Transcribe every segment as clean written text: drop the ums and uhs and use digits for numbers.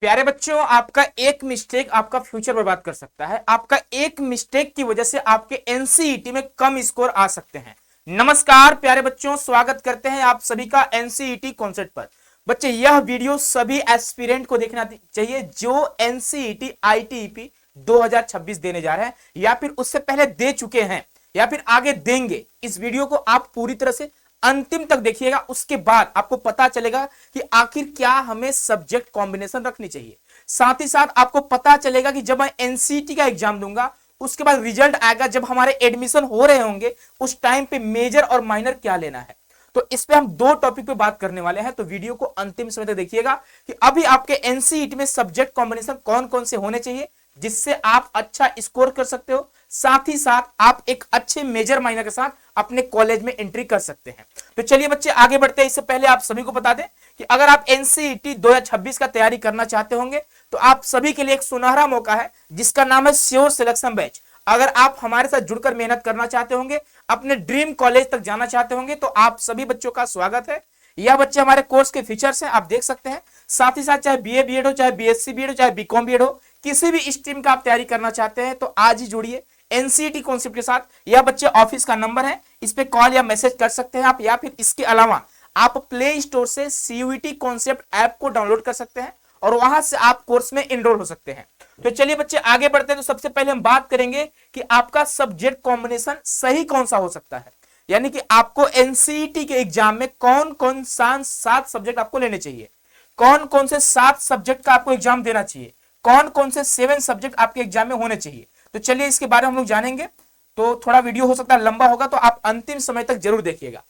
प्यारे बच्चों, आपका एक मिस्टेक आपका फ्यूचर बर्बाद कर सकता है। आपका एक मिस्टेक की वजह से आपके एनसीईटी में कम स्कोर आ सकते हैं। नमस्कार प्यारे बच्चों, स्वागत करते हैं आप सभी का एनसीईटी कॉन्सेप्ट पर। बच्चे, यह वीडियो सभी एस्पिरेंट को देखना चाहिए जो एनसीईटी आईटीईपी 2026 देने जा रहे हैं या फिर उससे पहले दे चुके हैं या फिर आगे देंगे। इस वीडियो को आप पूरी तरह से अंतिम तक देखिएगा, उसके बाद आपको पता चलेगा कि आखिर क्या हमें सब्जेक्ट कॉम्बिनेशन रखनी चाहिए। साथ ही साथ आपको पता चलेगा कि जब मैं एनसीटी का एग्जाम दूंगा उसके बाद रिजल्ट आएगा, जब हमारे एडमिशन हो रहे होंगे उस टाइम पे मेजर और माइनर क्या लेना है। तो इस पे हम दो टॉपिक पे बात करने वाले हैं, तो वीडियो को अंतिम समय तक देखिएगा कि अभी आपके एनसीईटी में सब्जेक्ट कॉम्बिनेशन कौन कौन से होने चाहिए जिससे आप अच्छा स्कोर कर सकते हो, साथ ही साथ आप एक अच्छे मेजर माइनर के साथ अपने कॉलेज में एंट्री कर सकते हैं। तो चलिए बच्चे आगे बढ़ते हैं। इससे पहले आप सभी को बता दें कि अगर आप एनसीईटी 2026 का तैयारी करना चाहते होंगे तो आप सभी के लिए एक सुनहरा मौका है जिसका नाम है श्योर सिलेक्शन बैच। अगर आप हमारे साथ जुड़कर मेहनत करना चाहते होंगे, अपने ड्रीम कॉलेज तक जाना चाहते होंगे, तो आप सभी बच्चों का स्वागत है। यह बच्चे हमारे कोर्स के फीचर्स हैं, आप देख सकते हैं। साथ ही साथ चाहे बीए बीएड हो, चाहे बीएससी बीएड हो, चाहे बीकॉम बीएड हो, किसी भी स्ट्रीम का आप तैयारी करना चाहते हैं तो आज ही जुड़िए एनसीईटी कॉन्सेप्ट के साथ। यह बच्चे ऑफिस का नंबर है, इस पे कॉल या मैसेज कर सकते हैं आप, या फिर इसके अलावा आप प्ले स्टोर से सीयूईटी कॉन्सेप्ट ऐप को डाउनलोड कर सकते हैं और वहां से आप कोर्स में एनरोल हो सकते हैं। तो चलिए बच्चे आगे बढ़ते हैं। तो सबसे पहले हम बात करेंगे कि आपका सब्जेक्ट कॉम्बिनेशन सही कौन सा हो सकता है, यानी कि आपको एनसीईटी के एग्जाम में कौन कौन सा 7 सब्जेक्ट आपको लेने चाहिए, कौन कौन से 7 सब्जेक्ट का आपको एग्जाम देना चाहिए, कौन कौन से 7 सब्जेक्ट आपके एग्जाम में होने चाहिए। तो चलिए इसके बारे में हम लोग जानेंगे। तो थोड़ा वीडियो हो सकता है लंबा होगा, तो आप अंतिम समय तक जरूर देखिएगा।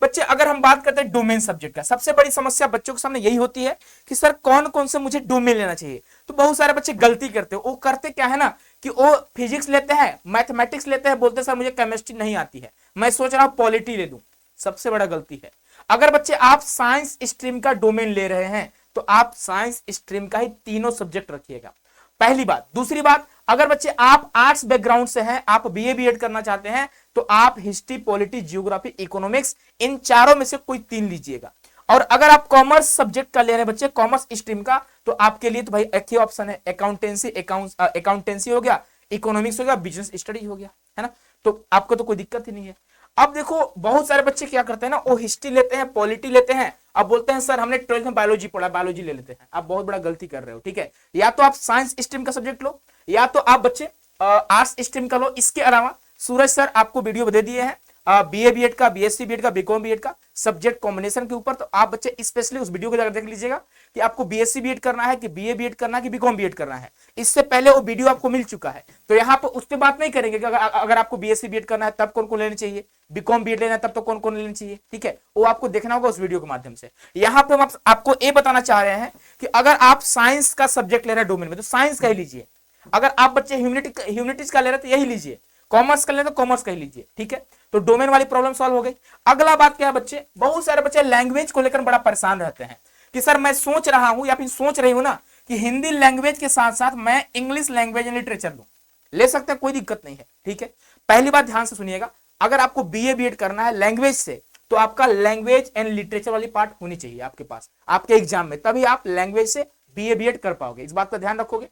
बच्चे, अगर हम बात करते हैं डोमेन सब्जेक्ट का, सबसे बड़ी समस्या बच्चों के सामने यही होती है कि सर कौन कौन से मुझे डोमेन लेना चाहिए। तो बहुत सारे बच्चे गलती करते हैं। वो करते क्या है ना कि वो फिजिक्स लेते हैं, मैथमेटिक्स लेते हैं, बोलते सर मुझे केमिस्ट्री नहीं आती है, मैं सोच रहा हूं पॉलिटी ले लूं। सबसे बड़ा गलती है। अगर बच्चे आप साइंस स्ट्रीम का डोमेन ले रहे हैं तो आप साइंस स्ट्रीम का ही तीनों सब्जेक्ट रखिएगा, पहली बात। दूसरी बात, अगर बच्चे आप आर्ट्स बैकग्राउंड से हैं, आप बीए बीएड करना चाहते हैं, तो आप हिस्ट्री, पॉलिटी, जियोग्राफी, इकोनॉमिक्स, इन चारों में से कोई 3 लीजिएगा। और अगर आप कॉमर्स सब्जेक्ट का ले रहे हैं बच्चे, कॉमर्स स्ट्रीम का, तो आपके लिए तो भाई एक ही ऑप्शन है, अकाउंटेंसी हो गया, इकोनॉमिक्स हो गया, बिजनेस स्टडी हो गया, है ना। तो आपको तो कोई दिक्कत ही नहीं है। अब देखो बहुत सारे बच्चे क्या करते हैं ना, वो हिस्ट्री लेते हैं, पॉलिटी लेते हैं, अब बोलते हैं सर हमने 12th में बायोलॉजी पढ़ा, बायोलॉजी ले लेते हैं। आप बहुत बड़ा गलती कर रहे हो, ठीक है। या तो आप साइंस स्ट्रीम का सब्जेक्ट लो, या तो आप बच्चे आर्ट्स स्ट्रीम का लो। इसके अलावा सूरज सर आपको वीडियो दे दिए हैं बीए बीएड का, बीएससी बीएड का, बीकॉम बीएड का सब्जेक्ट कॉम्बिनेशन के ऊपर, तो आप बच्चे स्पेशली उस वीडियो को जाकर देख लीजिएगा कि आपको बीएससी बीएड करना है कि बीए बीएड करना है कि बीकॉम बीएड करना है। इससे पहले वो वीडियो आपको मिल चुका है, तो यहाँ पर उस पर बात नहीं करेंगे कि अगर आपको बीएससी बीएड करना है तब कौन कौन लेनी चाहिए, बीकॉम बीएड लेना है तब तो कौन कौन लेनी चाहिए, ठीक है। वो आपको देखना होगा उस वीडियो के माध्यम से। यहाँ पे हम आपको ये बताना चाह रहे हैं कि अगर आप साइंस का सब्जेक्ट ले रहे हैं डोमेन में तो साइंस का ही लीजिए। अगर आप बच्चे ह्यूमैनिटीज का ले रहे हैं तो यही लीजिए। कॉमर्स कर ले तो कॉमर्स का ही लीजिए, ठीक है। तो डोमेन वाली प्रॉब्लम सॉल्व हो गई। अगला बात क्या है बच्चे, बहुत सारे बच्चे लैंग्वेज को लेकर बड़ा परेशान रहते हैं कि सर मैं सोच रहा हूं या फिर सोच रही हूं ना कि हिंदी लैंग्वेज के साथ साथ मैं इंग्लिश लैंग्वेज एंड लिटरेचर लूं। ले सकते हैं, कोई दिक्कत नहीं है, ठीक है। पहली बात ध्यान से सुनिएगा, अगर आपको बीए बीएड करना है लैंग्वेज से तो आपका लैंग्वेज एंड लिटरेचर वाली पार्ट होनी चाहिए आपके पास आपके एग्जाम में, तभी आप लैंग्वेज से बीए बीएड कर पाओगे। इस बात का ध्यान रखोगे।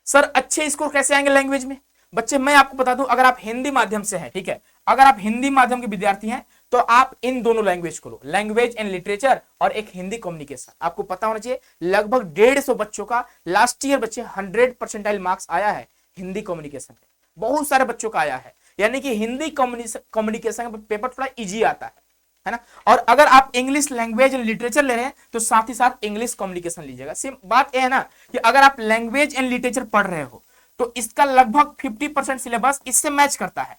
सर अच्छे स्कोर कैसे आएंगे लैंग्वेज में? बच्चे मैं आपको बता दूं, अगर आप हिंदी माध्यम से हैं, ठीक है, अगर आप हिंदी माध्यम के विद्यार्थी हैं तो आप इन दोनों लैंग्वेज को लो, लैंग्वेज एंड लिटरेचर और एक हिंदी कम्युनिकेशन। आपको पता होना चाहिए लगभग 150 बच्चों का लास्ट ईयर बच्चे 100% मार्क्स आया है हिंदी कम्युनिकेशन में, बहुत सारे बच्चों का आया है। यानी कि हिंदी कम्युनिकेशन का पेपर थोड़ा इजी आता है ना। और अगर आप इंग्लिश लैंग्वेज एंड लिटरेचर ले रहे हैं तो साथ ही साथ इंग्लिश कम्युनिकेशन लीजिएगा। सेम बात यह है ना कि अगर आप लैंग्वेज एंड लिटरेचर पढ़ रहे हो तो इसका लगभग 50% सिलेबस इससे मैच करता है,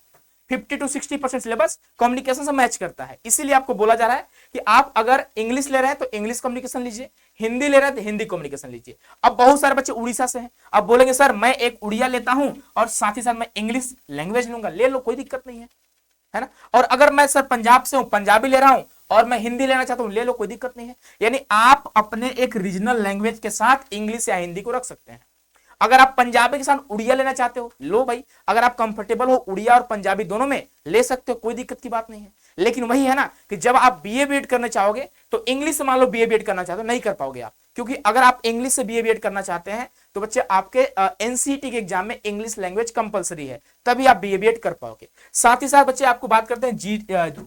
50 to 60% सिलेबस कम्युनिकेशन से मैच करता है। इसीलिए आपको बोला जा रहा है कि आप अगर इंग्लिश ले रहे हैं तो इंग्लिश कम्युनिकेशन लीजिए, हिंदी ले रहे हैं तो हिंदी कम्युनिकेशन लीजिए। अब बहुत सारे बच्चे उड़ीसा से हैं, अब बोलेंगे सर मैं एक उड़िया लेता हूं और साथ ही साथ मैं इंग्लिश लैंग्वेज लूंगा, ले लो, कोई दिक्कत नहीं है ना। और अगर मैं सर पंजाब से हूं, पंजाबी ले रहा हूं और मैं हिंदी लेना चाहता हूं, ले लो, कोई दिक्कत नहीं है। यानी आप अपने एक रीजनल लैंग्वेज के साथ इंग्लिश या हिंदी को रख सकते हैं। अगर आप पंजाबी के साथ उड़िया लेना चाहते हो, लो भाई, अगर आप कंफर्टेबल हो उड़िया और पंजाबी दोनों में ले सकते हो, कोई दिक्कत की बात नहीं है। लेकिन वही है ना कि जब आप बीए बीएड करना चाहोगे तो इंग्लिश से मान लो बीए बीएड करना चाहते हो, नहीं कर पाओगे आप, क्योंकि अगर आप इंग्लिश से बीए बीएड करना चाहते हैं तो बच्चे आपके एनसीईटी के एग्जाम में इंग्लिश लैंग्वेज कंपलसरी है, तभी आप बीए बीएड कर पाओगे। साथ ही साथ बच्चे आपको बात करते हैं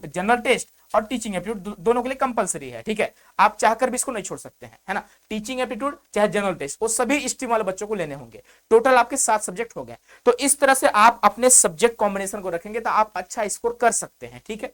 जनरल टेस्ट और टीचिंग एप्टीट्यूड दोनों के लिए कंपलसरी है, ठीक है। आप चाहकर भी इसको नहीं छोड़ सकते हैं, है ना। टीचिंग एप्टीट्यूड चाहे जनरल टेस्ट, वो सभी स्ट्रीम वाले बच्चों को लेने होंगे। टोटल आपके 7 सब्जेक्ट हो गए। तो इस तरह से आप अपने सब्जेक्ट कॉम्बिनेशन को रखेंगे तो आप अच्छा स्कोर कर सकते हैं, ठीक है।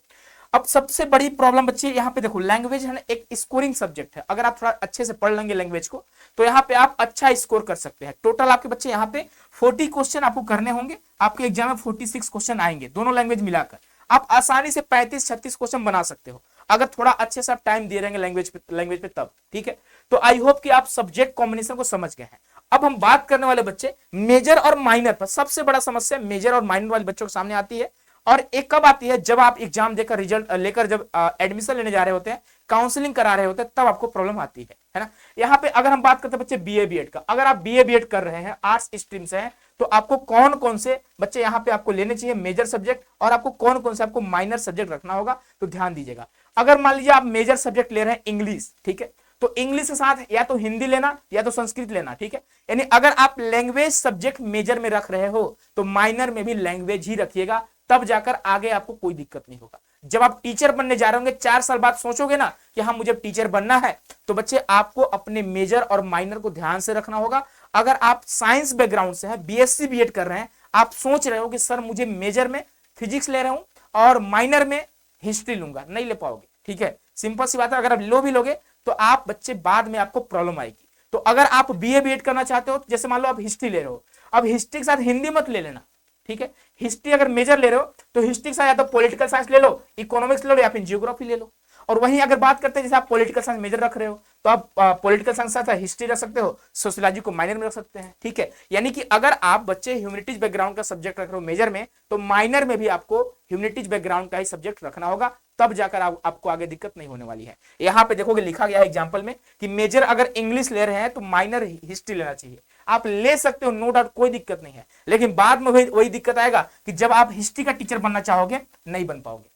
अब सबसे बड़ी प्रॉब्लम बच्चे यहाँ पे देखो, लैंग्वेज है ना एक स्कोरिंग सब्जेक्ट है। अगर आप थोड़ा अच्छे से पढ़ लेंगे लैंग्वेज को तो यहाँ पे आप अच्छा स्कोर कर सकते हैं। टोटल आपके बच्चे यहाँ पे 40 क्वेश्चन आपको करने होंगे। आपके एग्जाम में 46 क्वेश्चन आएंगे दोनों लैंग्वेज मिलाकर। आप आसानी से 35-36 क्वेश्चन बना सकते हो अगर थोड़ा अच्छे से आप टाइम दे रहेंगे लैंग्वेज पे तब, ठीक है। तो आई होप कि आप सब्जेक्ट कॉम्बिनेशन को समझ गए हैं। अब हम बात करने वाले बच्चे मेजर और माइनर पर। सबसे बड़ा समस्या मेजर और माइनर वाले बच्चों के सामने आती है, और एक कब आती है, जब आप एग्जाम देकर रिजल्ट लेकर जब एडमिशन लेने जा रहे होते हैं, काउंसलिंग करा रहे होते हैं, तब आपको प्रॉब्लम आती है ना। यहाँ पे अगर हम बात करते हैं बच्चे बीए बीएड का, अगर आप बीए बीएड कर रहे हैं आर्ट्स स्ट्रीम से हैं तो आपको कौन कौन से बच्चे यहाँ पे आपको लेने चाहिए मेजर सब्जेक्ट, और आपको कौन कौन से आपको माइनर सब्जेक्ट रखना होगा, तो ध्यान दीजिएगा। अगर मान लीजिए आप मेजर सब्जेक्ट ले रहे हैं इंग्लिश, ठीक है, तो इंग्लिश के साथ या तो हिंदी लेना या तो संस्कृत लेना, ठीक है। यानी अगर आप लैंग्वेज सब्जेक्ट मेजर में रख रहे हो तो माइनर में भी लैंग्वेज ही रखिएगा, तब जाकर आगे आपको कोई दिक्कत नहीं होगा। जब आप टीचर बनने जा रहे होंगे 4 साल बाद सोचोगे ना कि हाँ मुझे टीचर बनना है, तो बच्चे आपको अपने मेजर और माइनर को ध्यान से रखना होगा। अगर आप साइंस बैकग्राउंड से हैं, बीएससी बीएड कर रहे हैं, आप सोच रहे हो कि सर मुझे मेजर में फिजिक्स ले रहा हूं और माइनर में हिस्ट्री लूंगा, नहीं ले पाओगे, ठीक है। सिंपल सी बात है, अगर आप लो भी लोगे तो आप बच्चे बाद में आपको प्रॉब्लम आएगी। तो अगर आप बीए बीएड करना चाहते हो, जैसे मान लो आप हिस्ट्री ले रहे हो, अब हिस्ट्री के साथ हिंदी मत ले लेना, ठीक है। हिस्ट्री अगर मेजर ले रहे हो तो हिस्ट्री के साथ या तो पॉलिटिकल साइंस ले लो, इकोनॉमिक्स ले लो, या फिर जियोग्राफी ले लो। और वहीं अगर बात करते हैं जैसे आप पॉलिटिकल साइंस मेजर रख रहे हो तो आप पॉलिटिकल साइंस साथ हिस्ट्री रख सकते हो, सोशियोलॉजी को माइनर में रख सकते हैं, ठीक है। यानी कि अगर आप बच्चे ह्यूमैनिटीज बैकग्राउंड का सब्जेक्ट रख रहे हो मेजर में, तो माइनर में भी आपको ह्यूमैनिटीज बैकग्राउंड का ही सब्जेक्ट रखना होगा, तब जाकर आपको आगे दिक्कत नहीं होने वाली है। यहाँ पे देखोगे लिखा गया है एग्जाम्पल में कि मेजर अगर इंग्लिश ले रहे हैं तो माइनर हिस्ट्री लेना चाहिए। आप ले सकते हो, नो डाउट, कोई दिक्कत नहीं है, लेकिन बाद में वही दिक्कत आएगा कि जब आप हिस्ट्री का टीचर बनना चाहोगे नहीं बन पाओगे,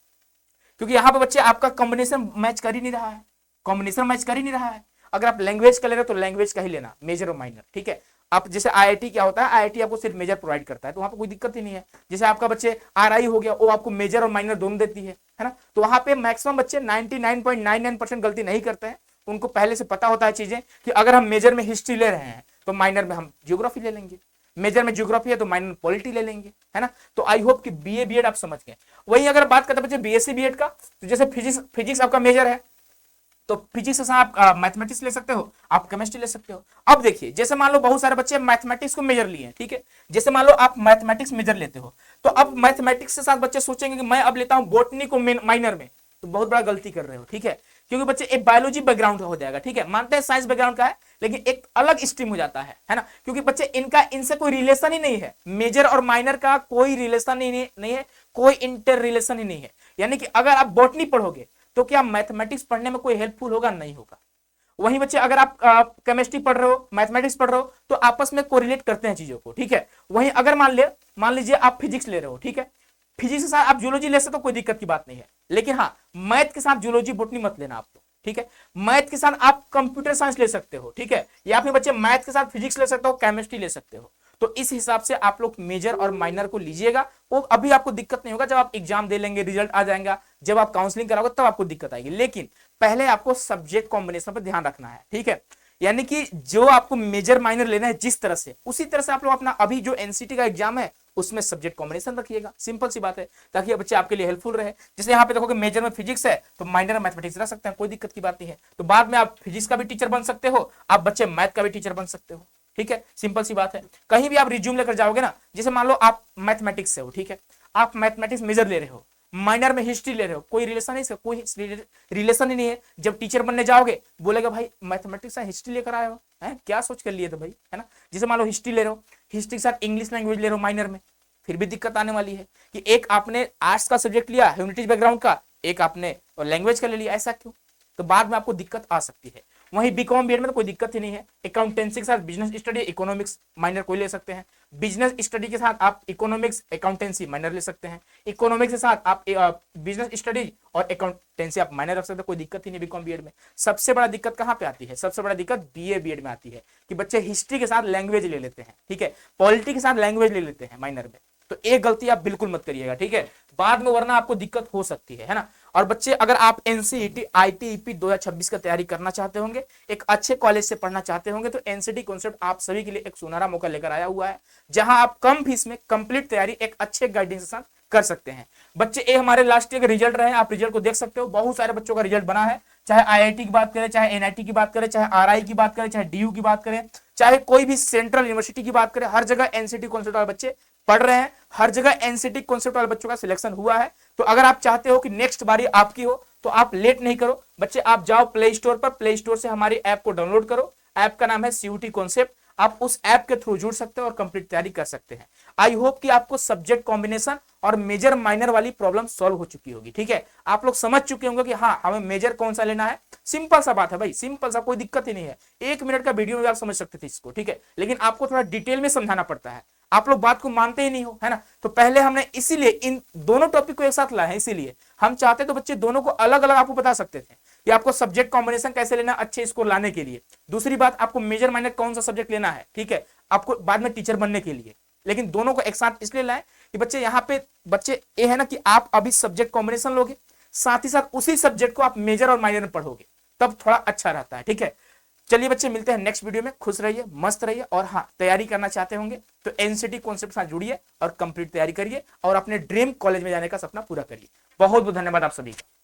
क्योंकि यहाँ पे बच्चे आपका कॉम्बिनेशन मैच कर ही नहीं रहा है, कॉम्बिनेशन मैच कर ही नहीं रहा है। अगर आप लैंग्वेज का ले रहे हो तो लैंग्वेज का ही लेना, मेजर और माइनर, ठीक है। आप जैसे आईआईटी क्या होता है, आईआईटी आपको सिर्फ मेजर प्रोवाइड करता है, तो वहां पे कोई दिक्कत ही नहीं है। जैसे आपका बच्चे आरआई हो गया, वो आपको मेजर और माइनर दोनों देती है ना। तो वहां पे मैक्सिमम बच्चे 99.99% गलती नहीं करते हैं। उनको पहले से पता होता है चीजें कि अगर हम मेजर में हिस्ट्री ले रहे हैं तो माइनर में हम ज्योग्राफी ले लेंगे, मेजर में ज्योग्राफी है तो माइनर में पॉलिटी ले लेंगे, है ना। तो आई होप कि बीए बीएड आप समझ गए। वहीं अगर बात करते हैं बच्चे बीएससी बीएड का, तो जैसे फिजिक्स आपका मेजर है तो फिजिक्स से आप मैथमेटिक्स ले सकते हो, आप केमिस्ट्री ले सकते हो। अब देखिए, जैसे मान लो बहुत सारे बच्चे मैथमेटिक्स को मेजर लिए हैं, ठीक है। जैसे मान लो आप मैथमेटिक्स मेजर लेते हो, तो अब मैथमेटिक्स के साथ बच्चे सोचेंगे कि मैं अब लेता हूं बॉटनी को माइनर में, तो बहुत बड़ा गलती कर रहे हो, ठीक है। क्योंकि बच्चे एक बायोलॉजी बैकग्राउंड हो जाएगा, ठीक है। मानते हैं साइंस बैकग्राउंड का है, लेकिन एक अलग स्ट्रीम हो जाता है ना। क्योंकि बच्चे इनसे कोई रिलेशन ही नहीं है, मेजर और माइनर का कोई रिलेशन ही नहीं है, कोई इंटर रिलेशन ही नहीं है। यानी कि अगर आप बॉटनी पढ़ोगे तो क्या मैथमेटिक्स पढ़ने में कोई हेल्पफुल होगा? नहीं होगा। वहीं बच्चे अगर आप केमिस्ट्री पढ़ रहे हो, मैथमेटिक्स पढ़ रहे हो, तो आपस में कोरिलेट करते हैं चीजों को, ठीक है। वहीं अगर मान लीजिए आप फिजिक्स ले रहे हो, ठीक है, फिजिक्स के साथ आप जूलॉजी ले सकते हो, कोई दिक्कत की बात नहीं है। लेकिन हाँ, मैथ के साथ जूलॉजी बॉटनी मत लेना आपको, ठीक है। मैथ के साथ आप कंप्यूटर साइंस ले सकते हो, ठीक है, या फिर बच्चे मैथ के साथ फिजिक्स ले सकते हो, केमिस्ट्री ले सकते हो। तो इस हिसाब से आप लोग मेजर और माइनर को लीजिएगा, वो अभी आपको दिक्कत नहीं होगा। जब आप एग्जाम दे लेंगे, रिजल्ट आ जाएगा, जब आप काउंसलिंग कराओगे तब आपको दिक्कत आएगी। लेकिन पहले आपको सब्जेक्ट कॉम्बिनेशन पर ध्यान रखना है, ठीक है। यानी कि जो आपको मेजर माइनर लेना है जिस तरह से, उसी तरह से आप लोग अपना अभी जो एनसीटी का एग्जाम है उसमें सब्जेक्ट कॉम्बिनेशन रखिएगा। सिंपल सी बात है, ताकि ये बच्चे आपके लिए हेल्पफुल रहे। जैसे यहाँ पे देखोगे मेजर में फिजिक्स है तो माइनर में मैथमेटिक्स रख सकते हैं, कोई दिक्कत की बात नहीं है। तो बाद में आप फिजिक्स का भी टीचर बन सकते हो, आप बच्चे मैथ का भी टीचर बन सकते हो, ठीक है। सिंपल सी बात है। कहीं भी आप रिज्यूम लेकर जाओगे ना, जैसे मान लो आप मैथमेटिक्स से हो, ठीक है, आप मैथमेटिक्स मेजर ले रहे हो, माइनर में हिस्ट्री ले रहे हो, कोई रिलेशन नहीं है, कोई रिलेशन ही नहीं है। जब टीचर बनने जाओगे बोलेगा भाई मैथमेटिक्स से हिस्ट्री लेकर आए हो, है क्या सोच कर लिए थे भाई, है ना। जैसे मान लो हिस्ट्री ले रहे हो, हिस्ट्री के साथ इंग्लिश लैंग्वेज ले रहे हो माइनर में, फिर भी दिक्कत आने वाली है कि एक आपने आर्ट्स का सब्जेक्ट लिया ह्यूमैनिटीज बैकग्राउंड का, एक आपने लैंग्वेज का ले लिया, ऐसा क्यों? तो बाद में आपको दिक्कत आ सकती है। वहीं बीकॉम बीएड में तो कोई दिक्कत ही नहीं है। अकाउंटेंसी के साथ बिजनेस स्टडी इकोनॉमिक्स माइनर कोई ले सकते हैं, बिजनेस स्टडी के साथ आप इकोनॉमिक्स अकाउंटेंसी माइनर ले सकते हैं, इकोनॉमिक्स के साथ आप बिजनेस स्टडी और अकाउंटेंसी आप माइनर रख सकते हैं, कोई दिक्कत ही नहीं बीकॉम बीएड में। सबसे बड़ा दिक्कत कहाँ पे आती है, सबसे बड़ा दिक्कत बीए बीएड में आती है कि बच्चे हिस्ट्री के साथ लैंग्वेज ले लेते हैं, ठीक है, पॉलिटी के साथ लैंग्वेज ले लेते हैं माइनर में। तो एक गलती आप बिल्कुल मत करिएगा, ठीक है, बाद में वरना आपको दिक्कत हो सकती है ना। और बच्चे अगर आप एनसीईटी आईटीईपी 2026 का तैयारी करना चाहते होंगे, एक अच्छे कॉलेज से पढ़ना चाहते होंगे, तो एनसीटी कॉन्सेप्ट आप सभी के लिए एक सुनहरा मौका लेकर आया हुआ है, जहां आप कम फीस में कंप्लीट तैयारी एक अच्छे गाइडेंस के साथ कर सकते हैं। बच्चे ये हमारे लास्ट ईयर के रिजल्ट रहे, आप रिजल्ट को देख सकते हो, बहुत सारे बच्चों का रिजल्ट बना है, चाहे आईआईटी की बात करें, चाहे एनआईटी की बात करें, चाहे आरआई की बात करें, चाहे डीयू की बात करें, चाहे कोई भी सेंट्रल यूनिवर्सिटी की बात करें, हर जगह एनसीटी कॉन्सेप्ट वाले बच्चे पढ़ रहे हैं, हर जगह एनसीटी कॉन्सेप्ट वाले बच्चों का सिलेक्शन हुआ है। तो अगर आप चाहते हो कि नेक्स्ट बारी आपकी हो, तो आप लेट नहीं करो बच्चे, आप जाओ प्ले स्टोर पर, प्ले स्टोर से हमारी ऐप को डाउनलोड करो, ऐप का नाम है सीयूटी कॉन्सेप्ट, आप उस ऐप के थ्रू जुड़ सकते हो और कंप्लीट तैयारी कर सकते हैं। आई होप कि आपको सब्जेक्ट कॉम्बिनेशन और मेजर माइनर वाली प्रॉब्लम सॉल्व हो चुकी होगी, ठीक है, आप लोग समझ चुके होंगे कि हाँ हमें मेजर कौन सा लेना है। सिंपल सा बात है भाई, सिंपल सा, कोई दिक्कत ही नहीं है, 1 मिनट का वीडियो में आप समझ सकते थे इसको, ठीक है, लेकिन आपको थोड़ा डिटेल में समझाना पड़ता है, आप लोग बात को मानते ही नहीं हो, है ना। तो पहले हमने इसीलिए इन दोनों टॉपिक को एक साथ लाया है, इसीलिए हम चाहते तो बच्चे दोनों को अलग अलग आपको बता सकते थे कि आपको सब्जेक्ट कॉम्बिनेशन कैसे लेना अच्छे स्कोर लाने के लिए। दूसरी बात, आपको मेजर माइनर कौन सा सब्जेक्ट लेना है, ठीक है, आपको बाद में टीचर बनने के लिए। लेकिन दोनों को एक साथ इसलिए लाए कि बच्चे यहाँ पे बच्चे ये है ना कि आप अभी सब्जेक्ट कॉम्बिनेशन लोगे, साथ ही साथ उसी सब्जेक्ट को आप मेजर और माइनर में पढ़ोगे, तब थोड़ा अच्छा रहता है, ठीक है। चलिए बच्चे, मिलते हैं नेक्स्ट वीडियो में, खुश रहिए, मस्त रहिए, और हाँ तैयारी करना चाहते होंगे तो एनसीटी कॉन्सेप्ट से जुड़िए और कंप्लीट तैयारी करिए और अपने ड्रीम कॉलेज में जाने का सपना पूरा करिए। बहुत बहुत धन्यवाद आप सभी का।